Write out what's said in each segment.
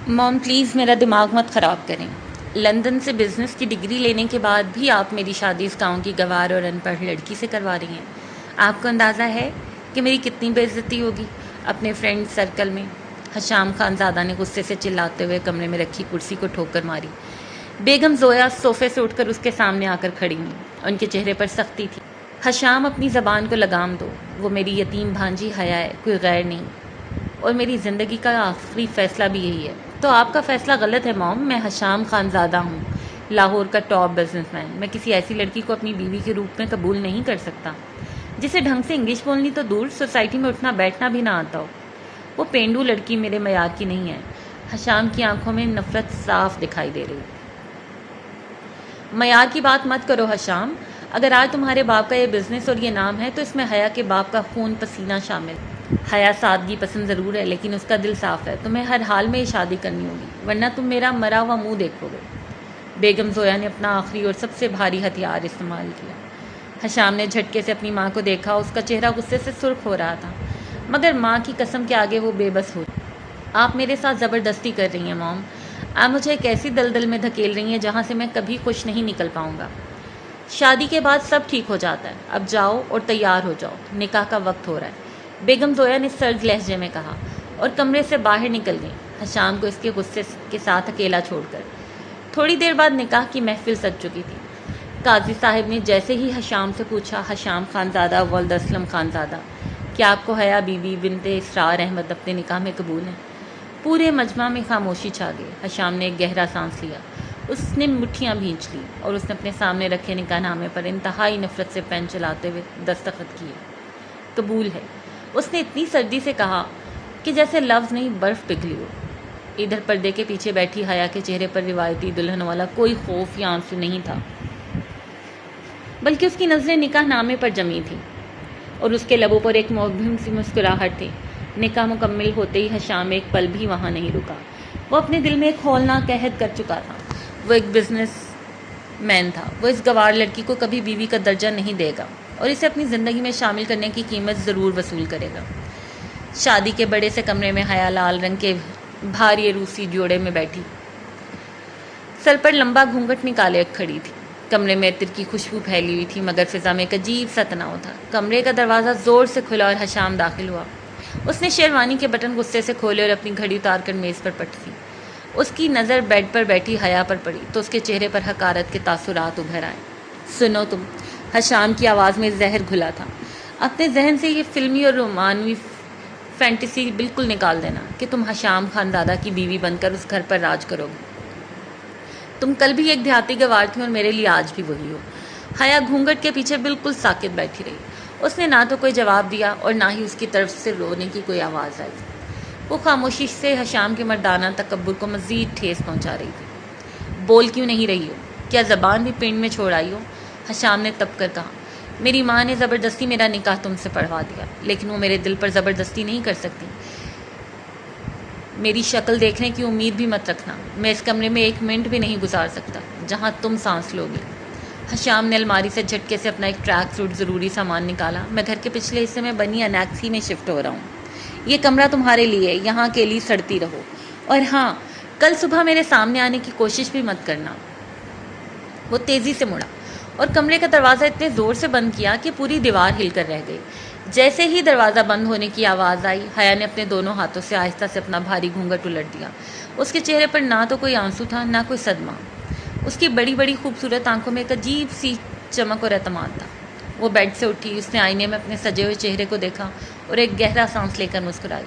موم please میرا دماغ مت خراب کریں. لندن سے بزنس کی ڈگری لینے کے بعد بھی آپ میری شادی اس گاؤں کی گوار اور ان پڑھ لڑکی سے کروا رہی ہیں. آپ کو اندازہ ہے کہ میری کتنی بے عزتی ہوگی اپنے فرینڈ سرکل میں. حشام خان زادہ نے غصے سے چلاتے ہوئے کمرے میں رکھی کرسی کو ٹھوکر ماری. بیگم زویا صوفے سے اٹھ کر اس کے سامنے آ کر کھڑی ہوئی. ان کے چہرے پر سختی تھی. حشام اپنی زبان کو لگام دو. وہ میری یتیم بھانجی حیا ہے، کوئی غیر نہیں، اور میری زندگی کا آخری فیصلہ بھی یہی ہے. تو آپ کا فیصلہ غلط ہے موم. میں حشام خان زادہ ہوں، لاہور کا ٹاپ بزنس مین. میں کسی ایسی لڑکی کو اپنی بیوی کے روپ میں قبول نہیں کر سکتا جسے ڈھنگ سے انگلش بولنی تو دور، سوسائٹی میں اٹھنا بیٹھنا بھی نہ آتا ہو. وہ پینڈو لڑکی میرے معیار کی نہیں ہے. حشام کی آنکھوں میں نفرت صاف دکھائی دے رہی. معیار کی بات مت کرو حشام. اگر آج تمہارے باپ کا یہ بزنس اور یہ نام ہے تو اس میں حیا کے باپ کا خون پسینہ شامل. حیا سادگی پسند ضرور ہے لیکن اس کا دل صاف ہے. تمہیں ہر حال میں یہ شادی کرنی ہوگی ورنہ تم میرا مرا ہوا منہ دیکھو گے. بیگم زویا نے اپنا آخری اور سب سے بھاری ہتھیار استعمال کیا. حشام نے جھٹکے سے اپنی ماں کو دیکھا. اس کا چہرہ غصے سے سرخ ہو رہا تھا مگر ماں کی قسم کے آگے وہ بے بس ہو. آپ میرے ساتھ زبردستی کر رہی ہیں موم. آپ مجھے ایک ایسی دلدل میں دھکیل رہی ہیں جہاں سے میں کبھی خوش نہیں نکل پاؤں گا. شادی کے بعد سب ٹھیک ہو جاتا ہے. اب جاؤ اور تیار ہو جاؤ، نکاح کا وقت ہو رہا ہے، بیگم زویا نے سرد لہجے میں کہا اور کمرے سے باہر نکل گئی، حشام کو اس کے غصے کے ساتھ اکیلا چھوڑ کر. تھوڑی دیر بعد نکاح کی محفل سج چکی تھی. قاضی صاحب نے جیسے ہی حشام سے پوچھا، حشام خانزادہ ولد اسلم خانزادہ، کیا آپ کو حیا بی بی بنت اسرار احمد اپنے نکاح میں قبول ہیں؟ پورے مجمع میں خاموشی چھا گئی. حشام نے ایک گہرا سانس لیا. اس نے مٹھیاں بھینچ لی اور اس نے اپنے سامنے رکھے نکاح نامے پر انتہائی نفرت سے پین چلاتے ہوئے دستخط کیے. قبول ہے، اس نے اتنی سردی سے کہا کہ جیسے لفظ نہیں برف پگھلی ہو. ادھر پردے کے پیچھے بیٹھی حیا کے چہرے پر روایتی دلہن والا کوئی خوف یا آنسو نہیں تھا بلکہ اس کی نظریں نکاح نامے پر جمی تھیں اور اس کے لبوں پر ایک مبہم سی مسکراہٹ تھی. نکاح مکمل ہوتے ہی حشام ایک پل بھی وہاں نہیں رکا. وہ اپنے دل میں ایک ہولناک عہد کر چکا تھا. وہ ایک بزنس مین تھا. وہ اس گوار لڑکی کو کبھی بیوی کا درجہ نہیں دے گا اور اسے اپنی زندگی میں شامل کرنے کی قیمت ضرور وصول کرے گا. شادی کے بڑے سے کمرے میں حیا لال رنگ کے بھاری روسی جوڑے میں بیٹھی، سر پر لمبا گھونگھٹ نکالے کھڑی تھی. کمرے میں عطر کی خوشبو پھیلی ہوئی تھی مگر فضا میں ایک عجیب سا تناؤ تھا. کمرے کا دروازہ زور سے کھلا اور حشام داخل ہوا. اس نے شیروانی کے بٹن غصے سے کھولے اور اپنی گھڑی اتار کر میز پر پٹ دی. اس کی نظر بیڈ پر بیٹھی حیا پر پڑی تو اس کے چہرے پر حقارت کے تاثرات ابھر آئے. سنو تم، حشام کی آواز میں زہر گھلا تھا، اپنے ذہن سے یہ فلمی اور رومانوی فینٹیسی بالکل نکال دینا کہ تم حشام خانزادہ کی بیوی بن کر اس گھر پر راج کرو گے. تم کل بھی ایک دیہاتی گوار تھی اور میرے لیے آج بھی وہی ہو. حیا گھونگھٹ کے پیچھے بالکل ساکت بیٹھی رہی. اس نے نہ تو کوئی جواب دیا اور نہ ہی اس کی طرف سے رونے کی کوئی آواز آئی. وہ خاموشی سے حشام کے مردانہ تکبر کو مزید ٹھیس پہنچا رہی تھی. بول کیوں نہیں رہی ہو؟ کیا زبان بھی پنڈ میں چھوڑ آئی ہو؟ حشام نے تپ کر کہا. میری ماں نے زبردستی میرا نکاح تم سے پڑھوا دیا لیکن وہ میرے دل پر زبردستی نہیں کر سکتی. میری شکل دیکھنے کی امید بھی مت رکھنا. میں اس کمرے میں ایک منٹ بھی نہیں گزار سکتا جہاں تم سانس لو گی. حشام نے الماری سے جھٹکے سے اپنا ایک ٹریک سوٹ ضروری سامان نکالا. میں گھر کے پچھلے حصے میں بنی انیکسی میں شفٹ ہو رہا ہوں. یہ کمرہ تمہارے لیے، یہاں کے لیے سڑتی رہو. اور ہاں، کل صبح میرے سامنے آنے کی کوشش بھی مت کرنا. وہ تیزی سے مڑا اور کمرے کا دروازہ اتنے زور سے بند کیا کہ پوری دیوار ہل کر رہ گئی. جیسے ہی دروازہ بند ہونے کی آواز آئی، حیا نے اپنے دونوں ہاتھوں سے آہستہ سے اپنا بھاری گھونگھٹ الٹ دیا. اس کے چہرے پر نہ تو کوئی آنسو تھا نہ کوئی صدمہ. اس کی بڑی بڑی خوبصورت آنکھوں میں ایک عجیب سی چمک اور اعتماد تھا. وہ بیڈ سے اٹھی. اس نے آئینے میں اپنے سجے ہوئے چہرے کو دیکھا اور ایک گہرا سانس لے کر مسکرائی.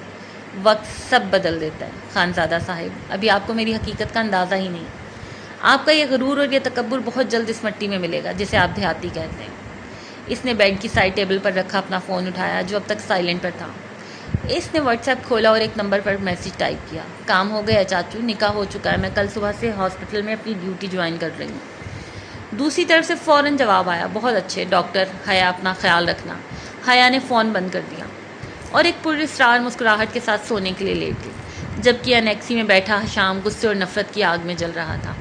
وقت سب بدل دیتا ہے خانزادہ صاحب. ابھی آپ کو میری حقیقت کا اندازہ ہی نہیں. آپ کا یہ غرور اور یہ تکبر بہت جلد اس مٹی میں ملے گا جسے آپ دیہاتی کہتے ہیں. اس نے بیڈ کی سائڈ ٹیبل پر رکھا اپنا فون اٹھایا جو اب تک سائلنٹ پر تھا. اس نے واٹس ایپ کھولا اور ایک نمبر پر میسج ٹائپ کیا. کام ہو گیا چاچو، نکاح ہو چکا ہے. میں کل صبح سے ہاسپٹل میں اپنی ڈیوٹی جوائن کر رہی ہوں. دوسری طرف سے فوراً جواب آیا. بہت اچھے ڈاکٹر. حیا اپنا خیال رکھنا. حیا نے فون بند کر دیا اور ایک پراسرار مسکراہٹ کے ساتھ سونے کے لیے لیٹ گئی جبکہ انیکسی میں بیٹھا حشام غصے اور نفرت کی آگ میں جل رہا تھا.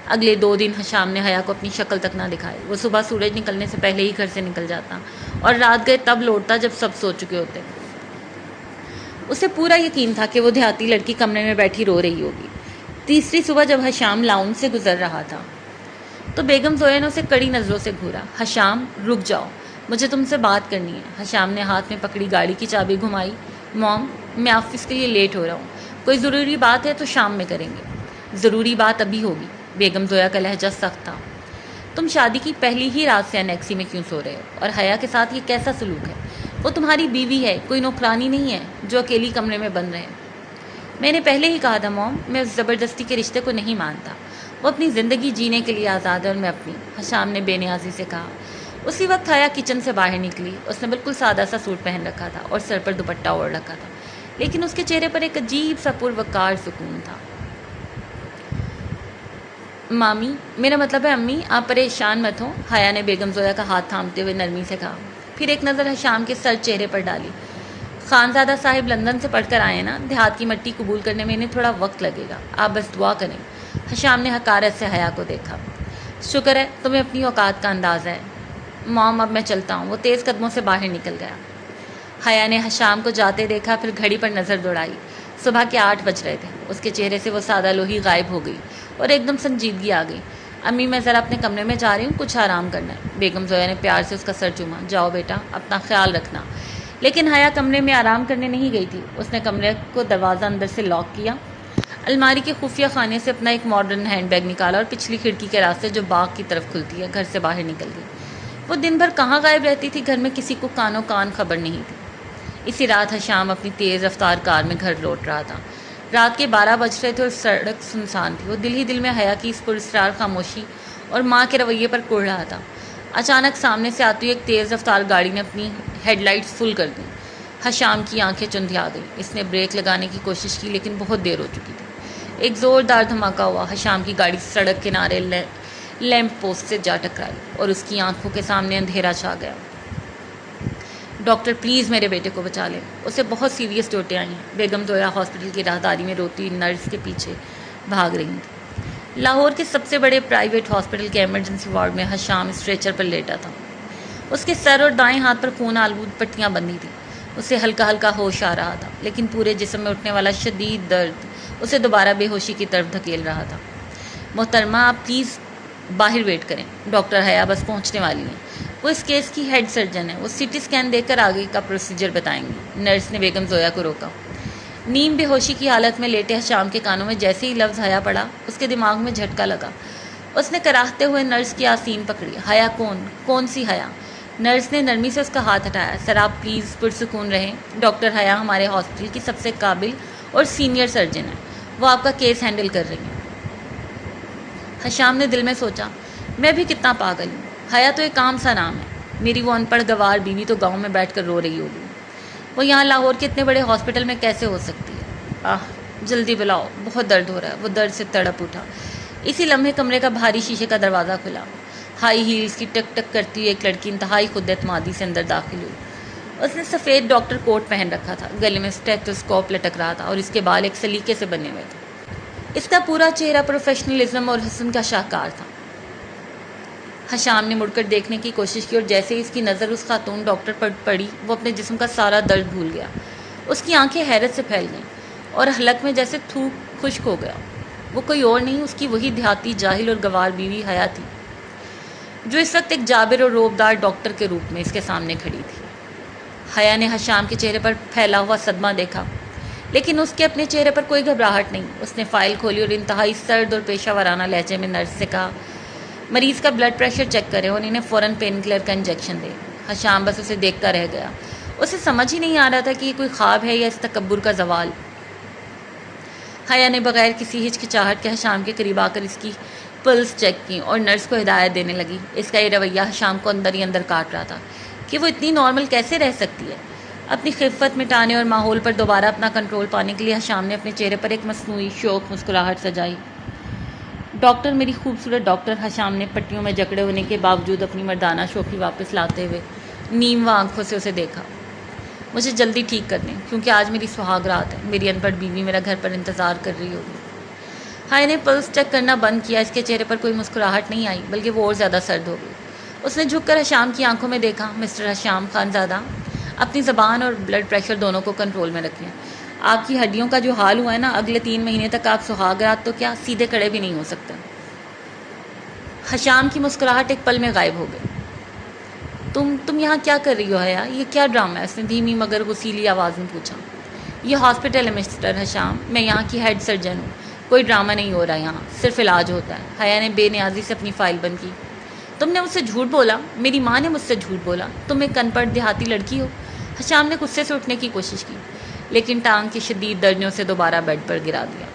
اگلے 2 دن حشام نے حیا کو اپنی شکل تک نہ دکھائی. وہ صبح سورج نکلنے سے پہلے ہی گھر سے نکل جاتا اور رات گئے تب لوٹتا جب سب سو چکے ہوتے. اسے پورا یقین تھا کہ وہ دیہاتی لڑکی کمرے میں بیٹھی رو رہی ہوگی. تیسری صبح جب حشام لاؤنج سے گزر رہا تھا تو بیگم زویا نے اسے کڑی نظروں سے گھورا۔ حشام رک جاؤ، مجھے تم سے بات کرنی ہے۔ حشام نے ہاتھ میں پکڑی گاڑی کی چابی گھمائی۔ موم، میں آفس کے لیے لیٹ ہو رہا ہوں، کوئی ضروری بات ہے تو شام میں کریں گے۔ ضروری بات ابھی ہوگی۔ بیگم زویا کا لہجہ سخت تھا۔ تم شادی کی پہلی ہی رات سے انیکسی میں کیوں سو رہے ہو؟ اور حیا کے ساتھ یہ کیسا سلوک ہے؟ وہ تمہاری بیوی ہے، کوئی نوکرانی نہیں ہے جو اکیلی کمرے میں بند رہے۔ میں نے پہلے ہی کہا تھا موم، میں اس زبردستی کے رشتے کو نہیں مانتا۔ وہ اپنی زندگی جینے کے لیے آزاد ہے اور میں اپنی، حشام نے بے نیازی سے کہا۔ اسی وقت حیا کچن سے باہر نکلی۔ اس نے بالکل سادہ سا سوٹ پہن رکھا تھا اور سر پر دوپٹہ اوڑھ رکھا تھا، لیکن اس کے چہرے پر ایک عجیب سا پروقار سکون تھا۔ مامی، میرا مطلب ہے امی، آپ پریشان مت ہوں، حیا نے بیگم زویا کا ہاتھ تھامتے ہوئے نرمی سے کہا۔ پھر ایک نظر حشام کے سر چہرے پر ڈالی۔ خانزادہ صاحب لندن سے پڑھ کر آئے نا، دیہات کی مٹی قبول کرنے میں انہیں تھوڑا وقت لگے گا، آپ بس دعا کریں۔ حشام نے حقارت سے حیا کو دیکھا۔ شکر ہے تمہیں اپنی اوقات کا اندازہ ہے۔ موم، اب میں چلتا ہوں۔ وہ تیز قدموں سے باہر نکل گیا۔ حیا نے حشام کو جاتے دیکھا، پھر گھڑی پر نظر دوڑائی۔ صبح کے 8 بج رہے تھے۔ اس کے چہرے سے وہ سادہ لوہی غائب ہو گئی اور ایک دم سنجیدگی آ گئی۔ امی، میں ذرا اپنے کمرے میں جا رہی ہوں، کچھ آرام کرنا ہے۔ بیگم زویا نے پیار سے اس کا سر چوما۔ جاؤ بیٹا، اپنا خیال رکھنا۔ لیکن حیا کمرے میں آرام کرنے نہیں گئی تھی۔ اس نے کمرے کو دروازہ اندر سے لاک کیا، الماری کے خفیہ خانے سے اپنا ایک ماڈرن ہینڈ بیگ نکالا اور پچھلی کھڑکی کے راستے جو باغ کی طرف کھلتی ہے گھر سے باہر نکل گئی۔ وہ دن بھر کہاں غائب رہتی تھی، گھر میں کسی کو کانوں کان خبر نہیں تھی۔ اسی رات حشام اپنی تیز رفتار کار میں گھر لوٹ رہا تھا۔ رات کے 12 بج رہے تھے اور سڑک سنسان تھی۔ وہ دل ہی دل میں حیا کی اس پراسرار خاموشی اور ماں کے رویے پر کڑھ رہا تھا۔ اچانک سامنے سے آتی ہوئی ایک تیز رفتار گاڑی نے اپنی ہیڈ لائٹس فل کر دیں۔ حشام کی آنکھیں چندھیا گئیں۔ اس نے بریک لگانے کی کوشش کی لیکن بہت دیر ہو چکی تھی۔ ایک زوردار دھماکہ ہوا۔ حشام کی گاڑی سڑک کنارے لیمپ پوسٹ سے جا ٹکرائی اور اس کی آنکھوں کے سامنے اندھیرا چھا گیا۔ ڈاکٹر، پلیز میرے بیٹے کو بچا لیں، اسے بہت سیریس چوٹیں آئی ہیں۔ بیگم زویا ہاسپٹل کی راہداری میں روتی نرس کے پیچھے بھاگ رہی تھی۔ لاہور کے سب سے بڑے پرائیویٹ ہاسپٹل کے ایمرجنسی وارڈ میں حشام اسٹریچر پر لیٹا تھا۔ اس کے سر اور دائیں ہاتھ پر خون آلود پٹیاں بندھی تھیں۔ اسے ہلکا ہلکا ہوش آ رہا تھا، لیکن پورے جسم میں اٹھنے والا شدید درد اسے دوبارہ بے ہوشی کی طرف دھکیل رہا تھا۔ محترمہ، آپ پلیز باہر ویٹ کریں، ڈاکٹر حیا بس پہنچنے والی ہیں۔ وہ اس کیس کی ہیڈ سرجن ہے، وہ سی ٹی اسکین دیکھ کر آگے کا پروسیجر بتائیں گی۔ نرس نے بیگم زویا کو روکا۔ نیم بے ہوشی کی حالت میں لیٹے حشام کے کانوں میں جیسے ہی لفظ حیا پڑا، اس کے دماغ میں جھٹکا لگا۔ اس نے کراہتے ہوئے نرس کی آستین پکڑی۔ حیا کون سی حیا؟ نرس نے نرمی سے اس کا ہاتھ ہٹایا۔ سر، آپ پلیز پرسکون رہیں، ڈاکٹر حیا ہمارے ہاسپٹل کی سب سے قابل اور سینئر سرجن ہیں، وہ آپ کا کیس ہینڈل کر رہی ہیں۔ حشام نے دل میں سوچا، میں بھی کتنا پاگل ہوں، حیا تو ایک عام سا نام ہے، میری وہ ان پڑھ گوار بیوی تو گاؤں میں بیٹھ کر رو رہی ہوگی، وہ یہاں لاہور کے اتنے بڑے ہاسپٹل میں کیسے ہو سکتی ہے؟ جلدی بلاؤ، بہت درد ہو رہا ہے۔ وہ درد سے تڑپ اٹھا۔ اسی لمحے کمرے کا بھاری شیشے کا دروازہ کھلا۔ ہائی ہیلز کی ٹک ٹک کرتی ہوئی ایک لڑکی انتہائی خود اعتمادی سے اندر داخل ہوئی۔ اس نے سفید ڈاکٹر کوٹ پہن رکھا تھا، گلے میں اسٹیتھوسکوپ لٹک رہا تھا اور اس کے بال ایک سلیقے سے بنے ہوئے تھے۔ اس کا پورا چہرہ پروفیشنلزم اور حسن کا شاہکار تھا۔ حشام نے مڑ کر دیکھنے کی کوشش کی اور جیسے ہی اس کی نظر اس خاتون ڈاکٹر پر پڑی، وہ اپنے جسم کا سارا درد بھول گیا۔ اس کی آنکھیں حیرت سے پھیل گئیں اور حلق میں جیسے تھوک خشک ہو گیا۔ وہ کوئی اور نہیں، اس کی وہی دیہاتی جاہل اور گوار بیوی حیا تھی، جو اس وقت ایک جابر اور روبدار ڈاکٹر کے روپ میں اس کے سامنے کھڑی تھی۔ حیا نے حشام کے چہرے پر پھیلا ہوا صدمہ دیکھا، لیکن اس کے اپنے چہرے پر کوئی گھبراہٹ نہیں۔ اس نے فائل کھولی اور انتہائی سرد اور پیشہ ورانہ لہجے میں نرس سے کہا، مریض کا بلڈ پریشر چیک کریں اور انہیں فوراً پین کلر کا انجیکشن دیں۔ حشام بس اسے دیکھتا رہ گیا۔ اسے سمجھ ہی نہیں آ رہا تھا کہ یہ کوئی خواب ہے یا اس تکبر کا زوال۔ حیا نے بغیر کسی ہچکچاہٹ کے حشام کے قریب آ کر اس کی پلس چیک کی اور نرس کو ہدایت دینے لگی۔ اس کا یہ رویہ حشام کو اندر ہی اندر کاٹ رہا تھا کہ وہ اتنی نارمل کیسے رہ سکتی ہے۔ اپنی خفت مٹانے اور ماحول پر دوبارہ اپنا کنٹرول پانے کے لیے حشام نے اپنے چہرے پر ایک مصنوعی شوق مسکراہٹ سجائی۔ ڈاکٹر، میری خوبصورت ڈاکٹر، حشام نے پٹیوں میں جکڑے ہونے کے باوجود اپنی مردانہ شوخی واپس لاتے ہوئے نیموا آنکھوں سے اسے دیکھا، مجھے جلدی ٹھیک کر دیں کیونکہ آج میری سہاگ رات ہے، میری ان پڑھ بیوی میرا گھر پر انتظار کر رہی ہوگی۔ حیا نے پلس چیک کرنا بند کیا۔ اس کے چہرے پر کوئی مسکراہٹ نہیں آئی بلکہ وہ اور زیادہ سرد ہو گئی۔ اس نے جھک کر حشام کی آنکھوں میں دیکھا، مسٹر حشام خانزادہ، اپنی زبان اور بلڈ پریشر دونوں کو کنٹرول میں رکھیں، آپ کی ہڈیوں کا جو حال ہوا ہے نا، اگلے 3 مہینے تک آپ سہاگ رات تو کیا سیدھے کھڑے بھی نہیں ہو سکتے۔ حشام کی مسکراہٹ ایک پل میں غائب ہو گئی۔ تم یہاں کیا کر رہی ہو حیا؟ یہ کیا ڈرامہ ہے؟ اس نے دھیمی مگر غصیلی آواز میں پوچھا۔ یہ ہاسپٹل ہے مسٹر حشام، میں یہاں کی ہیڈ سرجن ہوں، کوئی ڈرامہ نہیں ہو رہا یہاں، صرف علاج ہوتا ہے۔ حیا نے بے نیازی سے اپنی فائل بند کی۔ تم نے مجھ سے جھوٹ بولا، میری ماں نے مجھ سے جھوٹ بولا، تم ایک ان پڑھ دیہاتی لڑکی ہو۔ حشام نے غصے سے اٹھنے کی کوشش کی، لیکن ٹانگ کی شدید درجوں سے دوبارہ بیڈ پر گرا دیا۔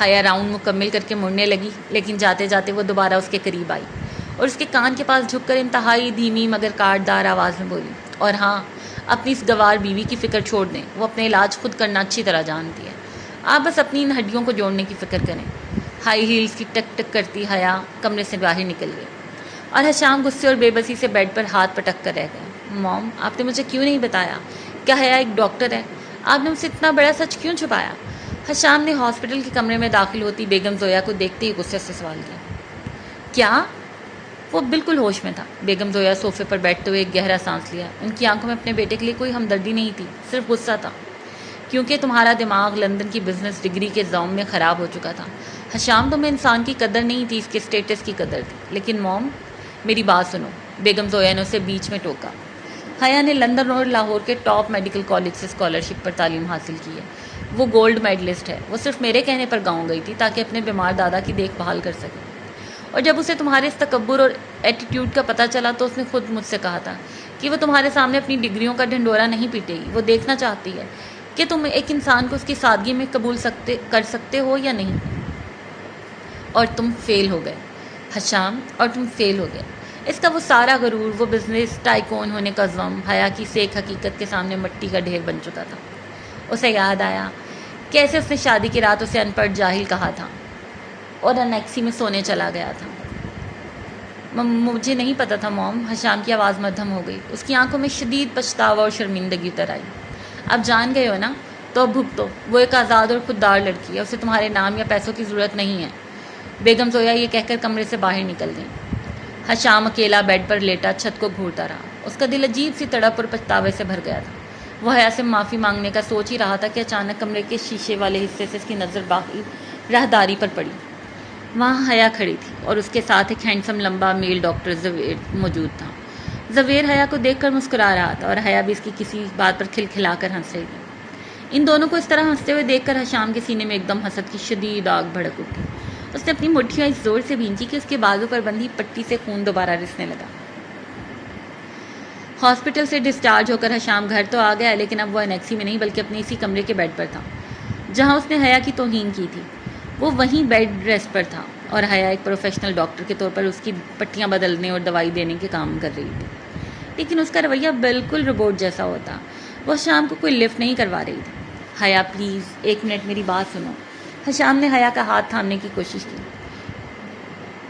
حیا راؤنڈ مکمل کر کے مڑنے لگی، لیکن جاتے جاتے وہ دوبارہ اس کے قریب آئی اور اس کے کان کے پاس جھک کر انتہائی دھیمی مگر کاٹدار آواز میں بولی، اور ہاں، اپنی اس گوار بیوی کی فکر چھوڑ دیں، وہ اپنے علاج خود کرنا اچھی طرح جانتی ہے، آپ بس اپنی ان ہڈیوں کو جوڑنے کی فکر کریں۔ ہائی ہیلز کی ٹک ٹک کرتی حیا کمرے سے باہر نکل گئی اور حشام غصے اور بے بسی سے بیڈ پر ہاتھ پٹک کر رہ گئے۔ موم، آپ نے مجھے کیوں نہیں بتایا؟ کیا حیا ایک ڈاکٹر ہے؟ آپ نے مجھ سے اتنا بڑا سچ کیوں چھپایا؟ حشام نے ہاسپٹل کے کمرے میں داخل ہوتی بیگم زویا کو دیکھتے ہی غصے سے سوال کیا۔ کیا؟ وہ بالکل ہوش میں تھا۔ بیگم زویا صوفے پر بیٹھتے ہوئے ایک گہرا سانس لیا۔ ان کی آنکھوں میں اپنے بیٹے کے لیے کوئی ہمدردی نہیں تھی، صرف غصہ تھا، کیونکہ تمہارا دماغ لندن کی بزنس ڈگری کے زوم میں خراب ہو چکا تھا۔ حشام، تمہیں انسان کی قدر نہیں تھی، اس کے اسٹیٹس کی قدر تھی۔ لیکن موم، میری بات سنو، بیگم زویا نے اسے بیچ میں ٹوکا۔ حیا نے لندن اور لاہور کے ٹاپ میڈیکل کالج سے اسکالرشپ پر تعلیم حاصل کی ہے، وہ گولڈ میڈلسٹ ہے۔ وہ صرف میرے کہنے پر گاؤں گئی تھی تاکہ اپنے بیمار دادا کی دیکھ بھال کر سکے، اور جب اسے تمہارے اس تکبر اور ایٹیٹیوڈ کا پتہ چلا تو اس نے خود مجھ سے کہا تھا کہ وہ تمہارے سامنے اپنی ڈگریوں کا ڈھنڈورا نہیں پیٹے گی، وہ دیکھنا چاہتی ہے کہ تم ایک انسان کو اس کی سادگی میں قبول کر سکتے ہو یا نہیں۔ اور تم فیل ہو گئے حشام، اور تم فیل ہو گئے۔ اس کا وہ سارا غرور، وہ بزنس ٹائکون ہونے کا زوم، حیا کی سیک حقیقت کے سامنے مٹی کا ڈھیر بن چکا تھا۔ اسے یاد آیا کیسے اس نے شادی کی رات اسے ان پڑھ جاہل کہا تھا اور انیکسی میں سونے چلا گیا تھا۔ مجھے نہیں پتا تھا موم۔ حشام کی آواز مدھم ہو گئی، اس کی آنکھوں میں شدید پچھتاوا اور شرمندگی اتر آئی۔ اب جان گئے ہو نا، تو اب بھگتو۔ وہ ایک آزاد اور خوددار لڑکی ہے، اسے تمہارے نام یا پیسوں کی ضرورت نہیں ہے۔ بیگم زویا یہ کہہ کر کمرے سے باہر نکل گئی۔ حشام اکیلا بیڈ پر لیٹا چھت کو گھورتا رہا، اس کا دل عجیب سی تڑپ اور پچھتاوے سے بھر گیا تھا۔ وہ حیا سے معافی مانگنے کا سوچ ہی رہا تھا کہ اچانک کمرے کے شیشے والے حصے سے اس کی نظر باہر راہداری پر پڑی۔ وہاں حیا کھڑی تھی اور اس کے ساتھ ایک ہینڈسم لمبا میل ڈاکٹر زویر موجود تھا۔ زویر حیا کو دیکھ کر مسکرا رہا تھا اور حیا بھی اس کی کسی بات پر کھلکھلا کر ہنس رہی تھی۔ ان دونوں کو اس طرح ہنستے ہوئے دیکھ کر حشام کے سینے میں ایک دم حسد کی شدید آگ بھڑک اٹھی۔ اس نے اپنی مٹھیاں اس زور سے بھینچی کہ اس کے بازو پر بندھی پٹی سے خون دوبارہ رسنے لگا۔ ہاسپٹل سے ڈسچارج ہو کر حشام گھر تو آ گیا، لیکن اب وہ انیکسی میں نہیں بلکہ اپنے اسی کمرے کے بیڈ پر تھا جہاں اس نے حیا کی توہین کی تھی۔ وہ وہیں بیڈ ریسٹ پر تھا اور حیا ایک پروفیشنل ڈاکٹر کے طور پر اس کی پٹیاں بدلنے اور دوائی دینے کے کام کر رہی تھی، لیکن اس کا رویہ بالکل روبوٹ جیسا ہوتا۔ وہ حشام کو کوئی لفٹ نہیں کروا رہی تھی۔ حیا پلیز 1 منٹ میری بات سنو۔ حشام نے حیا کا ہاتھ تھامنے کی کوشش کی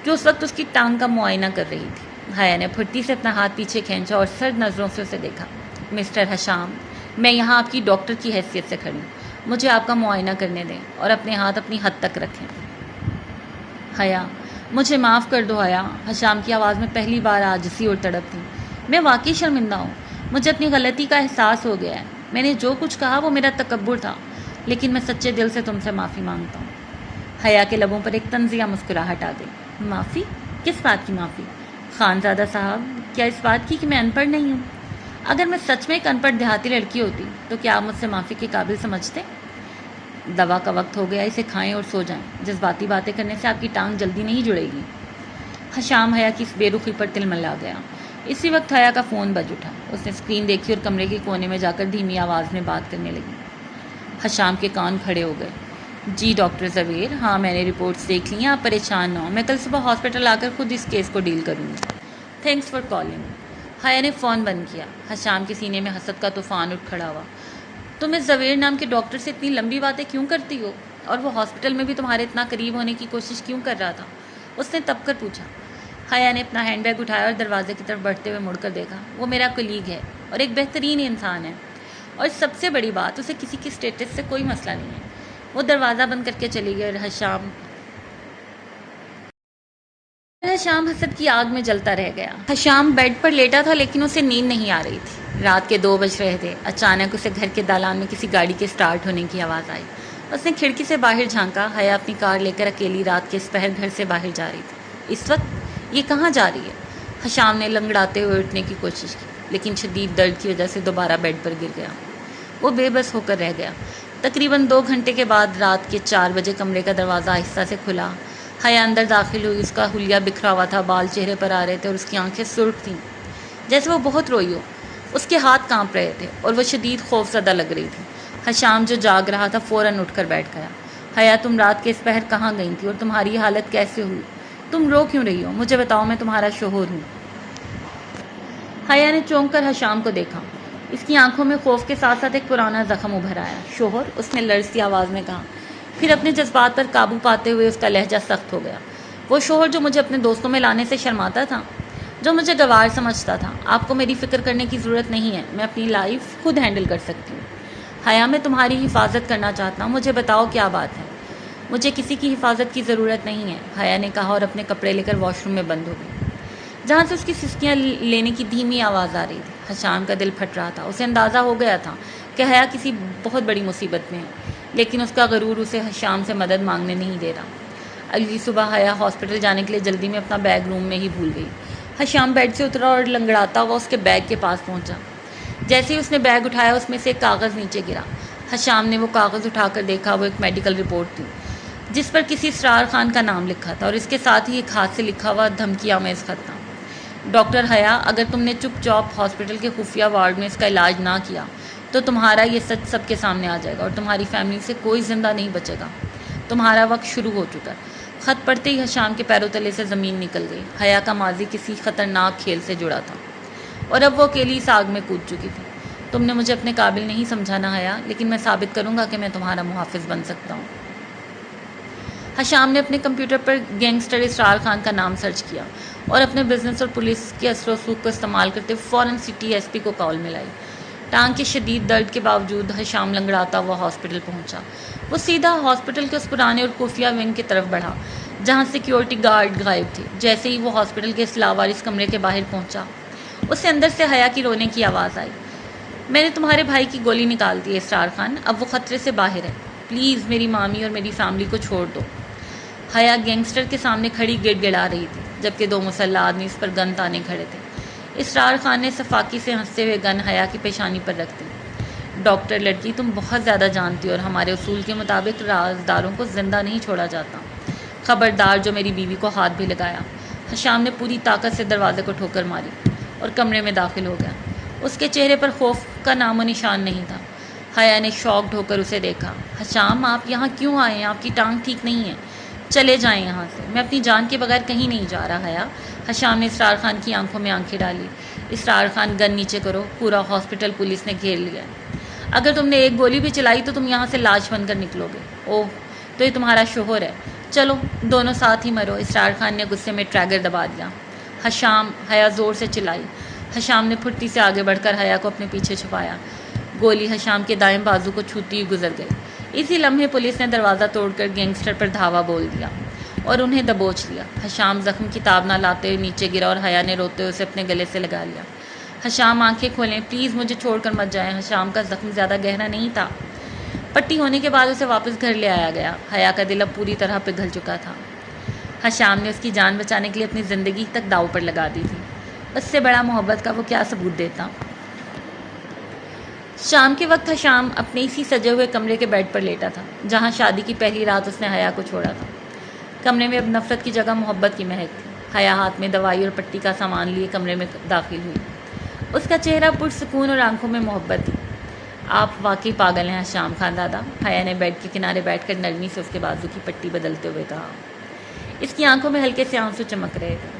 جو اس وقت اس کی ٹانگ کا معائنہ کر رہی تھی۔ حیا نے پھرتی سے اپنا ہاتھ پیچھے کھینچا اور سرد نظروں سے اسے دیکھا۔ مسٹر حشام، میں یہاں آپ کی ڈاکٹر کی حیثیت سے کھڑی ہوں، مجھے آپ کا معائنہ کرنے دیں اور اپنے ہاتھ اپنی حد تک رکھیں۔ حیا، مجھے معاف کر دو حیا۔ حشام کی آواز میں پہلی بار عاجزی اور تڑپ تھی۔ میں واقعی شرمندہ ہوں، مجھے اپنی غلطی کا احساس ہو گیا ہے۔ میں نے جو کچھ کہا وہ میرا تکبر تھا، لیکن میں سچے دل سے تم سے معافی مانگتا ہوں۔ حیا کے لبوں پر ایک طنزیہ مسکراہٹ آ گئی۔ معافی؟ کس بات کی معافی؟ خانزادہ صاحب، کیا اس بات کی کہ میں ان پڑھ نہیں ہوں؟ اگر میں سچ میں ایک ان پڑھ دیہاتی لڑکی ہوتی تو کیا آپ مجھ سے معافی کے قابل سمجھتے؟ دوا کا وقت ہو گیا، اسے کھائیں اور سو جائیں، جذباتی باتیں کرنے سے آپ کی ٹانگ جلدی نہیں جڑے گی۔ حشام حیا کی اس بے رخی پر تلملا گیا۔ اسی وقت حیا کا فون بج اٹھا۔ اس نے اسکرین دیکھی اور کمرے کے کونے میں جا کر دھیمی آواز میں بات کرنے لگی۔ حشام کے کان کھڑے ہو گئے۔ جی ڈاکٹر زویر، ہاں میں نے رپورٹس دیکھ لی ہیں، آپ پریشان نہ ہوں، میں کل صبح ہاسپٹل آ کر خود اس کیس کو ڈیل کروں گی۔ Thanks for calling. حیا نے فون بند کیا۔ حشام کے سینے میں حسد کا طوفان اٹھ کھڑا ہوا۔ تم اس زویر نام کے ڈاکٹر سے اتنی لمبی باتیں کیوں کرتی ہو؟ اور وہ ہاسپٹل میں بھی تمہارے اتنا قریب ہونے کی کوشش کیوں کر رہا تھا؟ اس نے تب کر پوچھا۔ حیا نے اپنا ہینڈ بیگ اٹھایا اور دروازے کی طرف بڑھتے ہوئے مڑ کر دیکھا۔ وہ میرا کلیگ ہے اور ایک بہترین انسان ہے، اور سب سے بڑی بات، اسے کسی کی اسٹیٹس سے کوئی مسئلہ نہیں ہے۔ وہ دروازہ بند کر کے چلی گئی اور حشام حسد کی آگ میں جلتا رہ گیا۔ حشام بیڈ پر لیٹا تھا لیکن اسے نیند نہیں آ رہی تھی۔ رات کے 2 بج رہے تھے۔ اچانک اسے گھر کے دالان میں کسی گاڑی کے سٹارٹ ہونے کی آواز آئی۔ اس نے کھڑکی سے باہر جھانکا۔ حیا اپنی کار لے کر اکیلی رات کے اس پہر گھر سے باہر جا رہی تھی۔ اس وقت یہ کہاں جا رہی ہے؟ حشام نے لنگڑاتے ہوئے اٹھنے کی کوشش کی، لیکن شدید درد کی وجہ سے دوبارہ بیڈ پر گر گیا۔ وہ بے بس ہو کر رہ گیا۔ تقریباً 2 گھنٹے کے بعد رات کے 4 بجے کمرے کا دروازہ آہستہ سے کھلا۔ حیا اندر داخل ہوئی۔ اس کا حلیہ بکھرا ہوا تھا، بال چہرے پر آ رہے تھے اور اس کی آنکھیں سرخ تھیں جیسے وہ بہت روئی ہو۔ اس کے ہاتھ کانپ رہے تھے اور وہ شدید خوف زدہ لگ رہی تھی۔ حشام جو جاگ رہا تھا فوراً اٹھ کر بیٹھ گیا۔ حیا، تم رات کے اس پہر کہاں گئی تھی اور تمہاری یہ حالت کیسے ہوئی؟ تم رو کیوں رہی ہو؟ مجھے بتاؤ، میں تمہارا شوہر ہوں۔ حیا نے چونک کر حشام کو دیکھا۔ اس کی آنکھوں میں خوف کے ساتھ ساتھ ایک پرانا زخم ابھر آیا۔ شوہر؟ اس نے لرزتی آواز میں کہا۔ پھر اپنے جذبات پر قابو پاتے ہوئے اس کا لہجہ سخت ہو گیا۔ وہ شوہر جو مجھے اپنے دوستوں میں لانے سے شرماتا تھا، جو مجھے گوار سمجھتا تھا۔ آپ کو میری فکر کرنے کی ضرورت نہیں ہے، میں اپنی لائف خود ہینڈل کر سکتی ہوں۔ حیا، میں تمہاری حفاظت کرنا چاہتا ہوں، مجھے بتاؤ کیا بات ہے۔ مجھے کسی کی حفاظت کی ضرورت نہیں ہے، حیا نے کہا اور اپنے کپڑے لے کر واش روم میں بند ہو گئی، جہاں سے اس کی سسکیاں لینے کی دھیمی آواز آ رہی تھی۔ حشام کا دل پھٹ رہا تھا۔ اسے اندازہ ہو گیا تھا کہ حیا کسی بہت بڑی مصیبت میں ہے، لیکن اس کا غرور اسے حشام سے مدد مانگنے نہیں دے رہا۔ اگلی صبح حیا ہاسپٹل جانے کے لیے جلدی میں اپنا بیگ روم میں ہی بھول گئی۔ حشام بیڈ سے اترا اور لنگڑاتا ہوا اس کے بیگ کے پاس پہنچا۔ جیسے ہی اس نے بیگ اٹھایا، اس میں سے ایک کاغذ نیچے گرا۔ حشام نے وہ کاغذ اٹھا کر دیکھا۔ وہ ایک میڈیکل رپورٹ تھی جس پر کسی اسرار خان کا نام لکھا تھا اور اس کے ساتھ ہی ایک ہاتھ سے لکھا ہوا دھمکی آمیز خط تھا۔ ڈاکٹر حیا، اگر تم نے چپ چاپ ہاسپٹل کے خفیہ وارڈ میں اس کا علاج نہ کیا تو تمہارا یہ سچ سب کے سامنے آ جائے گا اور تمہاری فیملی سے کوئی زندہ نہیں بچے گا۔ تمہارا وقت شروع ہو چکا ہے۔ خط پڑھتے ہی حشام کے پیروں تلے سے زمین نکل گئی۔ حیا کا ماضی کسی خطرناک کھیل سے جڑا تھا اور اب وہ اکیلی اس آگ میں کود چکی تھی۔ تم نے مجھے اپنے قابل نہیں سمجھا نا حیا، لیکن میں ثابت کروں گا کہ میں تمہارا محافظ بن سکتا ہوں۔ حشام نے اپنے کمپیوٹر پر گینگسٹر اسرار خان کا نام سرچ کیا اور اپنے بزنس اور پولیس کے اثر و رسوخ کو استعمال کرتے فوراً سٹی ایس پی کو کال ملائی۔ ٹانگ کے شدید درد کے باوجود حشام لنگڑاتا ہوا ہاسپٹل پہنچا۔ وہ سیدھا ہاسپٹل کے اس پرانے اور خفیہ ونگ کی طرف بڑھا جہاں سیکیورٹی گارڈ غائب تھے۔ جیسے ہی وہ ہاسپٹل کے اس لاوارث کمرے کے باہر پہنچا، اسے اندر سے حیا کی رونے کی آواز آئی۔ میں نے تمہارے بھائی کی گولی نکال دی ہے اسرار خان، اب وہ خطرے سے باہر ہے، پلیز میری مامی اور میری فیملی کو چھوڑ دو۔ حیا گینگسٹر کے سامنے کھڑی گڑ گڑا رہی تھی جبکہ 2 مسلح آدمی اس پر گن تانے کھڑے تھے۔ اسرار خان نے صفاقی سے ہنستے ہوئے گن حیا کی پیشانی پر رکھ دی۔ ڈاکٹر لڑکی، تم بہت زیادہ جانتی ہو اور ہمارے اصول کے مطابق رازداروں کو زندہ نہیں چھوڑا جاتا۔ خبردار جو میری بیوی کو ہاتھ بھی لگایا۔ حشام نے پوری طاقت سے دروازے کو ٹھوکر ماری اور کمرے میں داخل ہو گیا۔ اس کے چہرے پر خوف کا نام و نشان نہیں تھا۔ حیا نے شاکڈ ہو کر اسے دیکھا۔ حشام، آپ یہاں کیوں آئے ہیں؟ آپ کی ٹانگ ٹھیک نہیں ہے، چلے جائیں یہاں سے۔ میں اپنی جان کے بغیر کہیں نہیں جا رہا حیا۔ حشام نے اسرار خان کی آنکھوں میں آنکھیں ڈالی۔ اسرار خان، گن نیچے کرو، پورا ہاسپٹل پولیس نے گھیر لیا ہے۔ اگر تم نے ایک گولی بھی چلائی تو تم یہاں سے لاش بن کر نکلو گے۔ اوہ، تو یہ تمہارا شوہر ہے، چلو دونوں ساتھ ہی مرو۔ اسرار خان نے غصے میں ٹریگر دبا دیا۔ حشام، حیا زور سے چلائی۔ حشام نے پھرتی سے آگے بڑھ کر حیا کو اپنے پیچھے چھپایا۔ گولی حشام کے دائیں بازو کو چھوتی ہوئی گزر گئی۔ اسی لمحے پولیس نے دروازہ توڑ کر گینگسٹر پر دھاوا بول دیا اور انہیں دبوچ لیا۔ حشام زخم کی تاب نہ لاتے ہوئے نیچے گرا اور حیا نے روتے ہوئے اسے اپنے گلے سے لگا لیا۔ حشام، آنکھیں کھولیں، پلیز مجھے چھوڑ کر مت جائیں۔ حشام کا زخم زیادہ گہرا نہیں تھا۔ پٹی ہونے کے بعد اسے واپس گھر لے آیا گیا۔ حیا کا دل اب پوری طرح پگھل چکا تھا۔ حشام نے اس کی جان بچانے کے لیے اپنی زندگی تک داؤ پر لگا دی تھی۔ اس سے بڑا محبت کا وہ کیا ثبوت دیتا؟ شام کے وقت حشام اپنے اسی سجے ہوئے کمرے کے بیڈ پر لیٹا تھا جہاں شادی کی پہلی رات اس نے حیا کو چھوڑا تھا۔ کمرے میں اب نفرت کی جگہ محبت کی مہک تھی۔ حیا ہاتھ میں دوائی اور پٹی کا سامان لیے کمرے میں داخل ہوئی۔ اس کا چہرہ پرسکون اور آنکھوں میں محبت تھی۔ آپ واقعی پاگل ہیں حشام خان دادا، حیا نے بیڈ کے کنارے بیٹھ کر نرمی سے اس کے بازو کی پٹی بدلتے ہوئے کہا۔ اس کی آنکھوں میں ہلکے سے آنسو چمک رہے تھے۔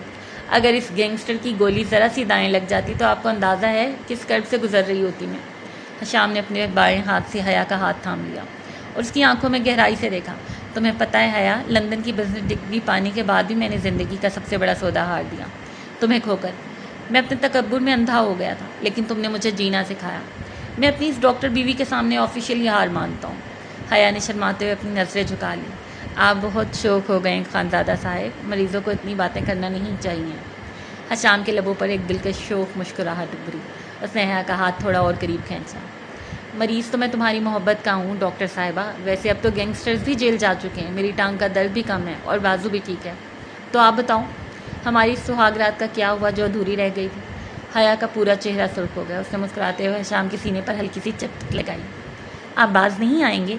اگر اس گینگسٹر کی گولی ذرا سی دائیں لگ جاتی تو آپ کو اندازہ ہے کس کرب سے گزر رہی ہوتی میں۔ حشام نے اپنے بائیں ہاتھ سے حیا کا ہاتھ تھام لیا اور اس کی آنکھوں میں گہرائی سے دیکھا۔ تمہیں پتہ ہے حیا، لندن کی بزنس ڈگری پانے کے بعد بھی میں نے زندگی کا سب سے بڑا سودا ہار دیا، تمہیں کھو کر۔ میں اپنے تکبر میں اندھا ہو گیا تھا، لیکن تم نے مجھے جینا سکھایا۔ میں اپنی اس ڈاکٹر بیوی کے سامنے آفیشیلی ہار مانتا ہوں۔ حیا نے شرماتے ہوئے اپنی نظریں جھکا لی۔ آپ بہت شوق ہو گئے خانزادہ صاحب، مریضوں کو اتنی باتیں کرنا نہیں چاہیے۔ حشام کے لبوں پر ایک دلکش شوق مسکراہٹ ابھری اس نے حیا کا ہاتھ تھوڑا اور قریب کھینچا۔ مریض تو میں تمہاری محبت کا ہوں ڈاکٹر صاحبہ، ویسے اب تو گینگسٹرز بھی جیل جا چکے ہیں، میری ٹانگ کا درد بھی کم ہے اور بازو بھی ٹھیک ہے۔ تو آپ بتاؤ ہماری سہاگ رات کا کیا ہوا جو ادھوری رہ گئی تھی؟ حیا کا پورا چہرہ سرخ ہو گیا۔ اس نے مسکراتے ہوئے حشام کے سینے پر ہلکی سی چپت لگائی۔ آپ باز نہیں آئیں گے؟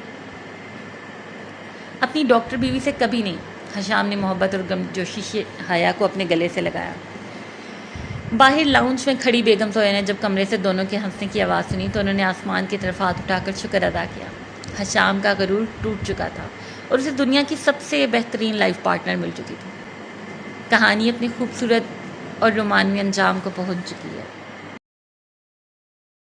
اپنی ڈاکٹر بیوی سے کبھی نہیں۔ حشام نے محبت اور گمجوشی سے حیا کو اپنے گلے سے لگایا۔ باہر لاؤنج میں کھڑی بیگم سویا نے جب کمرے سے دونوں کے ہنسنے کی آواز سنی تو انہوں نے آسمان کی طرف ہاتھ اٹھا کر شکر ادا کیا۔ حشام کا غرور ٹوٹ چکا تھا اور اسے دنیا کی سب سے بہترین لائف پارٹنر مل چکی تھی۔ کہانی اپنی خوبصورت اور رومانوی انجام کو پہنچ چکی ہے۔